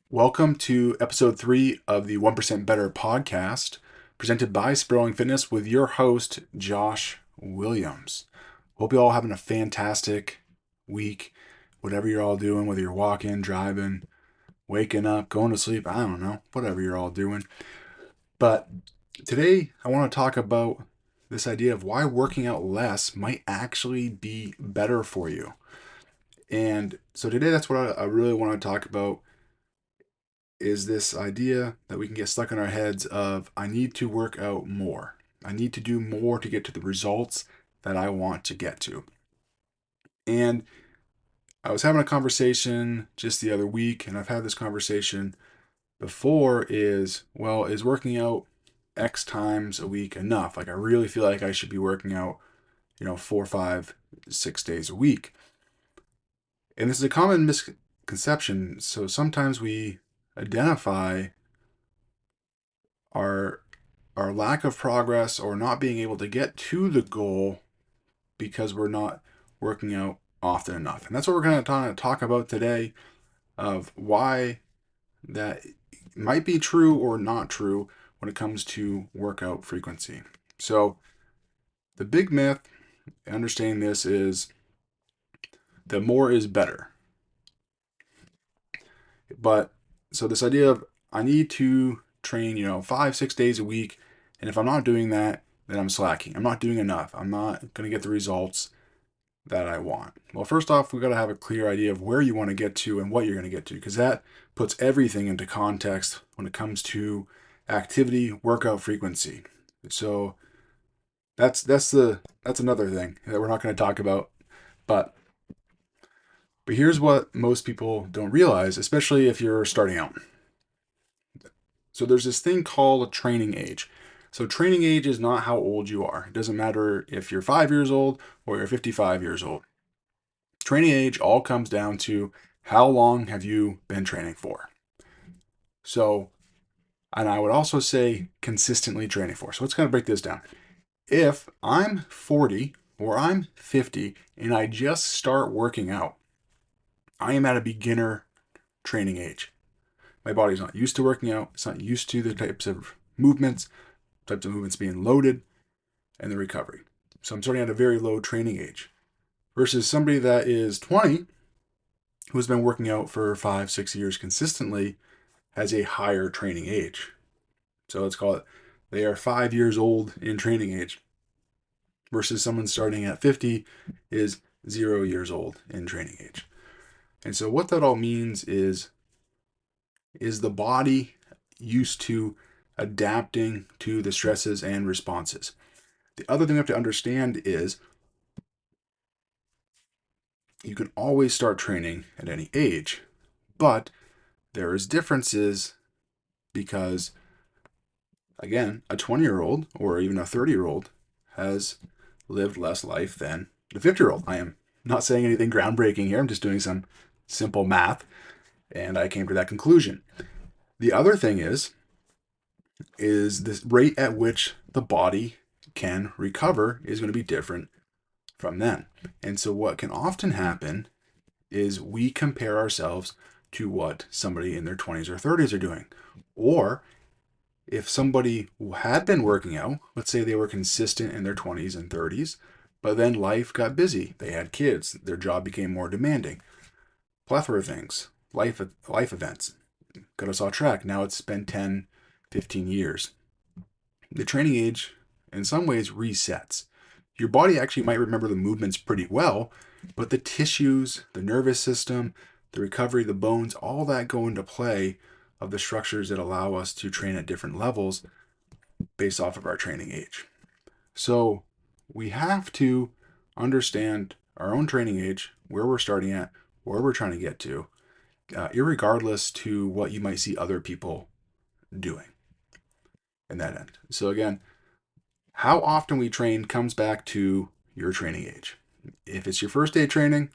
Welcome to episode 3 of the 1% Better podcast, presented by Spurling Fitness with your host, Josh Williams. Hope you all having a fantastic week, whatever you're all doing, whether you're walking, driving, waking up, going to sleep, I don't know, whatever you're all doing. But today I want to talk about this idea of why working out less might actually be better for you. And so today that's what I really want to talk about is this idea that we can get stuck in our heads of, I need to work out more. I need to do more to get to the results that I want to get to. And I was having a conversation just the other week, and I've had this conversation before is working out X times a week enough? Like, I really feel like I should be working out, 4, 5, 6 days a week. And this is a common misconception. So sometimes we identify our lack of progress or not being able to get to the goal because we're not working out often enough. And that's what we're going to talk about today, of why that might be true or not true when it comes to workout frequency. So the big myth, understanding this, is that more is better. But so this idea of, I need to train, 5, 6 days a week, and if I'm not doing that, then I'm slacking. I'm not doing enough. I'm not going to get the results that I want. Well, first off, we've got to have a clear idea of where you want to get to and what you're going to get to, because that puts everything into context when it comes to activity, workout frequency. So that's another thing that we're not going to talk about. But here's what most people don't realize, especially if you're starting out. So there's this thing called a training age. So training age is not how old you are. It doesn't matter if you're 5 years old or you're 55 years old. Training age all comes down to, how long have you been training for? So, and I would also say consistently training for. So let's kind of break this down. If I'm 40 or I'm 50 and I just start working out, I am at a beginner training age. My body's not used to working out. It's not used to the types of movements being loaded and the recovery. So I'm starting at a very low training age versus somebody that is 20 who's been working out for 5, 6 years consistently has a higher training age. So let's call it, they are 5 years old in training age versus someone starting at 50 is 0 years old in training age. And so what that all means is the body used to adapting to the stresses and responses. The other thing we have to understand is you can always start training at any age, but there is differences because, again, a 20-year-old or even a 30-year-old has lived less life than the 50-year-old. I am not saying anything groundbreaking here. I'm just doing some simple math, and I came to that conclusion. The other thing is this rate at which the body can recover is going to be different from then. And so what can often happen is we compare ourselves to what somebody in their 20s or 30s are doing. Or if somebody had been working out, let's say they were consistent in their 20s and 30s, but then life got busy. They had kids. Their job became more demanding. Plethora of things. Life events. Got us off track. Now it's been 10, 15 years. The training age, in some ways, resets. Your body actually might remember the movements pretty well, but the tissues, the nervous system, the recovery, the bones, all that go into play of the structures that allow us to train at different levels based off of our training age. So we have to understand our own training age, where we're starting at, where we're trying to get to, irregardless to what you might see other people doing in that end. So again, how often we train comes back to your training age. If it's your first day training,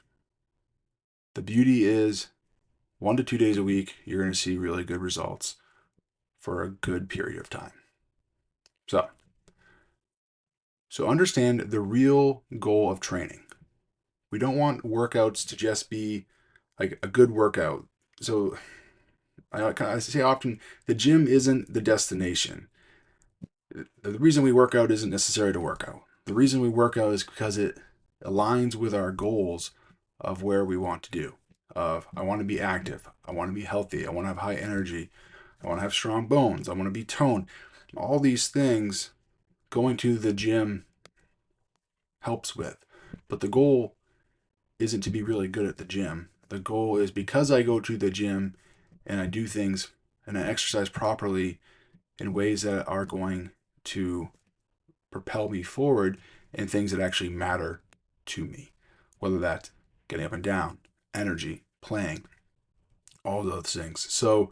the beauty is 1 to 2 days a week, you're going to see really good results for a good period of time. So understand the real goal of training. We don't want workouts to just be like a good workout. So I say often, the gym isn't the destination. The reason we work out isn't necessary to work out. The reason we work out is because it aligns with our goals of where we want to do. Of I want to be active, I want to be healthy, I want to have high energy, I want to have strong bones, I want to be toned. All these things going to the gym helps with. But the goal isn't to be really good at the gym. The goal is because I go to the gym and I do things and I exercise properly in ways that are going to propel me forward in things that actually matter to me, whether that's getting up and down, energy, playing, all those things. So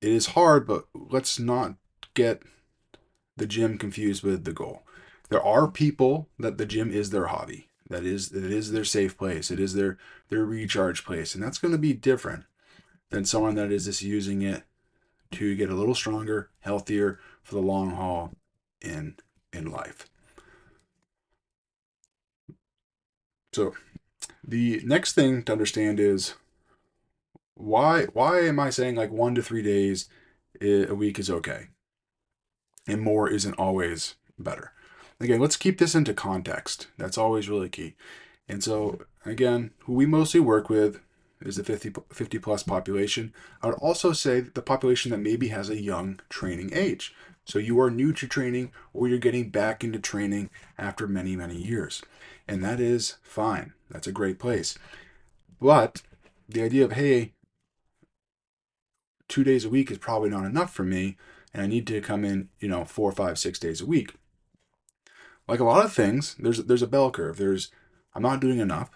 it is hard, but let's not get the gym confused with the goal. There are people that the gym is their hobby. It is their safe place. It is their recharge place, and that's going to be different than someone that is just using it to get a little stronger, healthier for the long haul in life. So the next thing to understand is why am I saying like 1 to 3 days a week is okay, and more isn't always better. Again, let's keep this into context. That's always really key. And so, again, who we mostly work with is the 50 plus population. I would also say the population that maybe has a young training age. So you are new to training or you're getting back into training after many, many years. And that is fine. That's a great place. But the idea of, hey, 2 days a week is probably not enough for me, and I need to come in, 4, 5, 6 days a week. Like a lot of things, there's a bell curve. I'm not doing enough,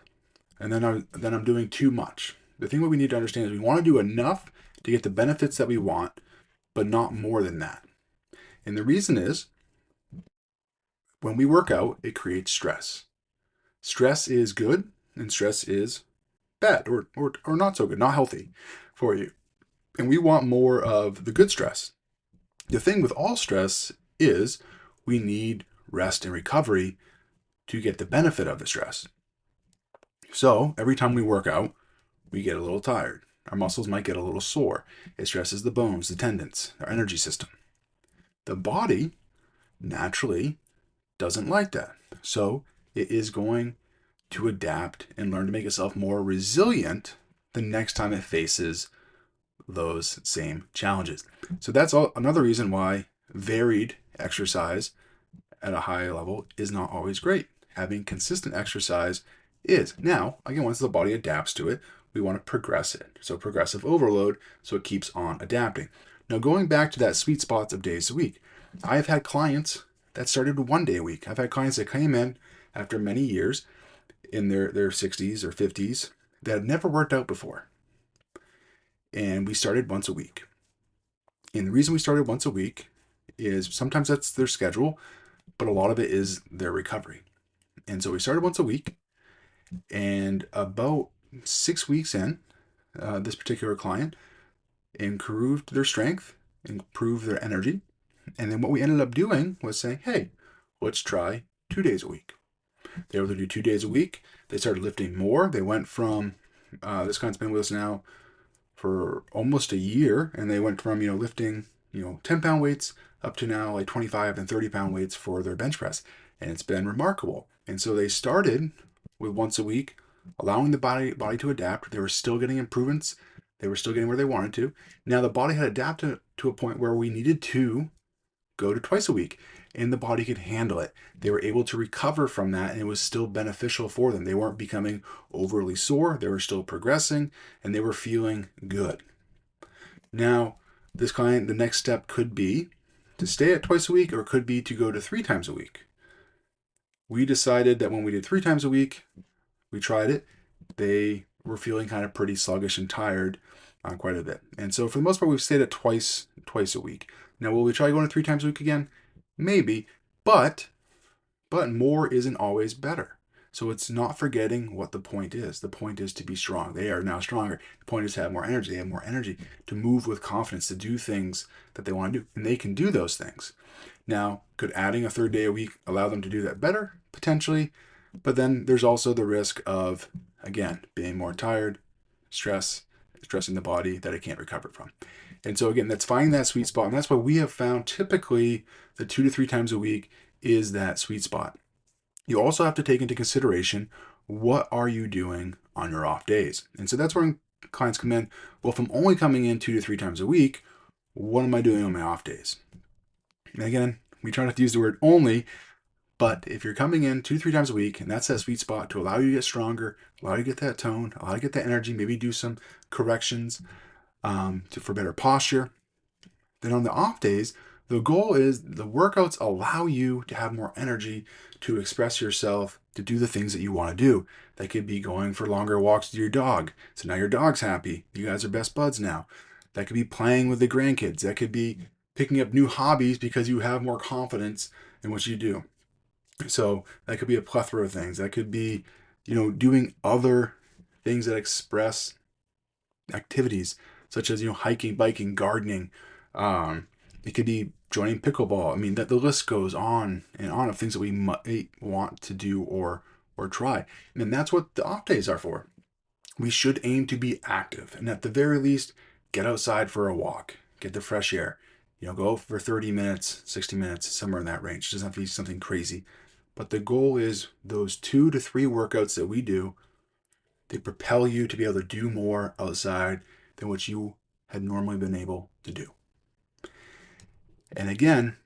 and then I'm doing too much. The thing that we need to understand is we want to do enough to get the benefits that we want, but not more than that. And the reason is when we work out, it creates stress. Stress is good, and stress is bad or not so good, not healthy for you. And we want more of the good stress. The thing with all stress is we need rest and recovery to get the benefit of the stress. So every time we work out, we get a little tired. Our muscles might get a little sore. It stresses the bones, the tendons, our energy system. The body naturally doesn't like that. So it is going to adapt and learn to make itself more resilient the next time it faces those same challenges. So that's another reason why varied exercise at a high level is not always great. Having consistent exercise is. Now, again, once the body adapts to it, we want to progress it. So progressive overload, so it keeps on adapting. Now, going back to that sweet spots of days a week, I have had clients that started 1 day a week. I've had clients that came in after many years in their 60s or 50s that had never worked out before. And we started once a week. And the reason we started once a week is sometimes that's their schedule, but a lot of it is their recovery. And so we started once a week, and about 6 weeks in, this particular client improved their strength, improved their energy. And then what we ended up doing was saying, hey, let's try 2 days a week. They were able to do 2 days a week. They started lifting more. They went from, this client's been with us now for almost a year, and they went from, lifting, 10-pound weights up to now like 25 and 30-pound weights for their bench press. And it's been remarkable. And so they started with once a week, allowing the body to adapt. They were still getting improvements. They were still getting where they wanted to. Now the body had adapted to a point where we needed to go to twice a week, and the body could handle it. They were able to recover from that, and it was still beneficial for them. They weren't becoming overly sore. They were still progressing, and they were feeling good. Now, this client, the next step could be to stay at twice a week, or it could be to go to 3 times a week. We decided that when we did 3 times a week, we tried it. They were feeling kind of pretty sluggish and tired quite a bit. And so for the most part, we've stayed at twice a week. Now, will we try going to 3 times a week again? Maybe, but more isn't always better. So it's not forgetting what the point is. The point is to be strong. They are now stronger. The point is to have more energy. They have more energy to move with confidence, to do things that they want to do. And they can do those things. Now, could adding a 3rd day a week allow them to do that better? Potentially. But then there's also the risk of, again, being more tired, stress, stressing the body that it can't recover from. And so again, that's finding that sweet spot. And that's what we have found typically the 2 to 3 times a week is that sweet spot. You also have to take into consideration, what are you doing on your off days? And so that's where clients come in. Well, if I'm only coming in 2 to 3 times a week, what am I doing on my off days? And again, we try not to use the word only, but if you're coming in 2 to 3 times a week, and that's that sweet spot to allow you to get stronger, allow you to get that tone, allow you to get that energy, maybe do some corrections for better posture, then on the off days, the goal is the workouts allow you to have more energy to express yourself, to do the things that you want to do. That could be going for longer walks with your dog. So now your dog's happy. You guys are best buds now. That could be playing with the grandkids. That could be picking up new hobbies because you have more confidence in what you do. So that could be a plethora of things. That could be, doing other things that express activities such as, hiking, biking, gardening. It could be joining pickleball. I mean, that the list goes on and on of things that we might want to do or try. And that's what the off days are for. We should aim to be active, and at the very least, get outside for a walk, get the fresh air. Go for 30 minutes, 60 minutes, somewhere in that range. It doesn't have to be something crazy. But the goal is those 2 to 3 workouts that we do, they propel you to be able to do more outside than what you had normally been able to do. And again,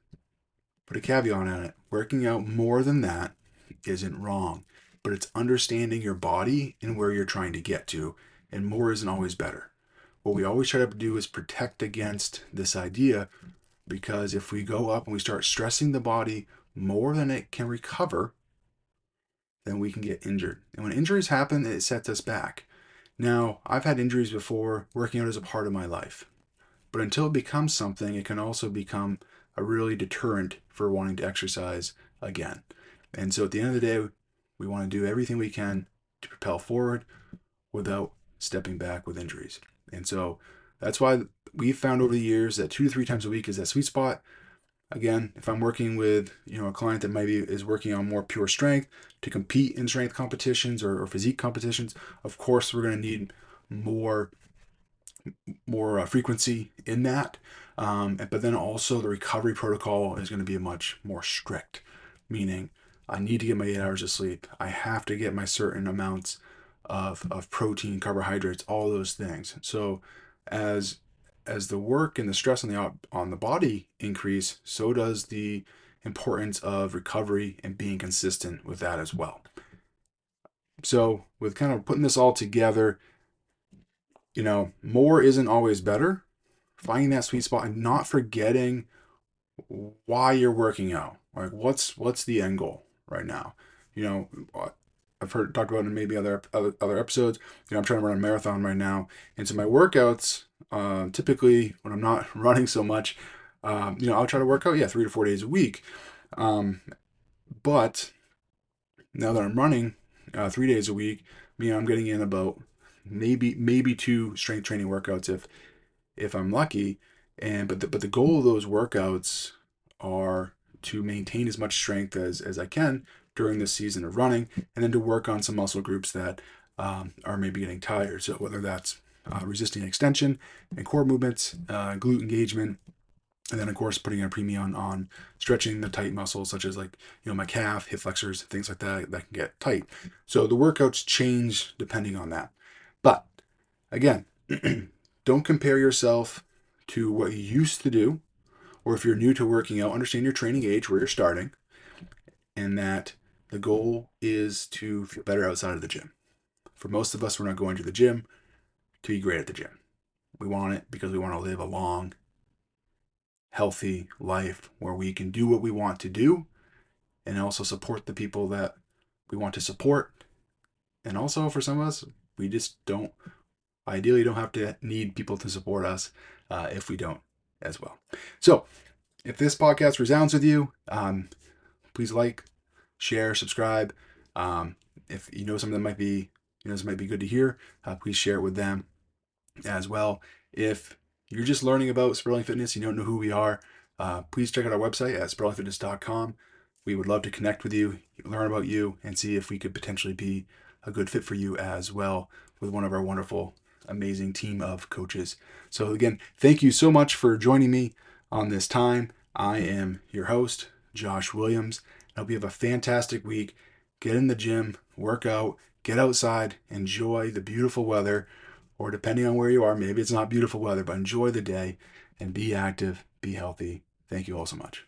put a caveat on it. Working out more than that isn't wrong, but it's understanding your body and where you're trying to get to, and more isn't always better. What we always try to do is protect against this idea, because if we go up and we start stressing the body more than it can recover, then we can get injured. And when injuries happen, it sets us back. Now, I've had injuries before. Working out is a part of my life. But until it becomes something, it can also become a really deterrent for wanting to exercise again. And so at the end of the day, we want to do everything we can to propel forward without stepping back with injuries. And so that's why we've found over the years that 2 to 3 times a week is that sweet spot. Again, if I'm working with a client that maybe is working on more pure strength to compete in strength competitions or physique competitions, of course we're going to need more frequency in that. But then also the recovery protocol is going to be much more strict, meaning I need to get my 8 hours of sleep. I have to get my certain amounts of protein, carbohydrates, all those things. So as the work and the stress on the body increase, so does the importance of recovery and being consistent with that as well. So with kind of putting this all together, more isn't always better. Finding that sweet spot and not forgetting why you're working out. Like what's the end goal right now? I've talked about in maybe other episodes. I'm trying to run a marathon right now, and so my workouts, typically when I'm not running so much, I'll try to work out 3 to 4 days a week. But now that I'm running 3 days a week, I'm getting in about maybe 2 strength training workouts if I'm lucky. But the goal of those workouts are to maintain as much strength as I can during this season of running, and then to work on some muscle groups that are maybe getting tired. So whether that's resisting extension and core movements, glute engagement, and then of course putting a premium on stretching the tight muscles, such as my calf, hip flexors, things like that can get tight. So the workouts change depending on that. But again, don't compare yourself to what you used to do, or if you're new to working out, understand your training age, where you're starting, and that the goal is to feel better outside of the gym. For most of us, we're not going to the gym to be great at the gym. We want it because we want to live a long, healthy life where we can do what we want to do and also support the people that we want to support. And also for some of us, we just ideally don't have to need people to support us if we don't as well. So if this podcast resounds with you, please like, share, subscribe. If you know something that might be good to hear, please share it with them as well. If you're just learning about Sperling Fitness, you don't know who we are, please check out our website at sperlingfitness.com. We would love to connect with you, learn about you, and see if we could potentially be a good fit for you as well with one of our wonderful amazing team of coaches. So again, thank you so much for joining me on this time. I am your host, Josh Williams. I hope you have a fantastic week. Get in the gym, work out, get outside, enjoy the beautiful weather, or depending on where you are, maybe it's not beautiful weather, but enjoy the day and be active, be healthy. Thank you all so much.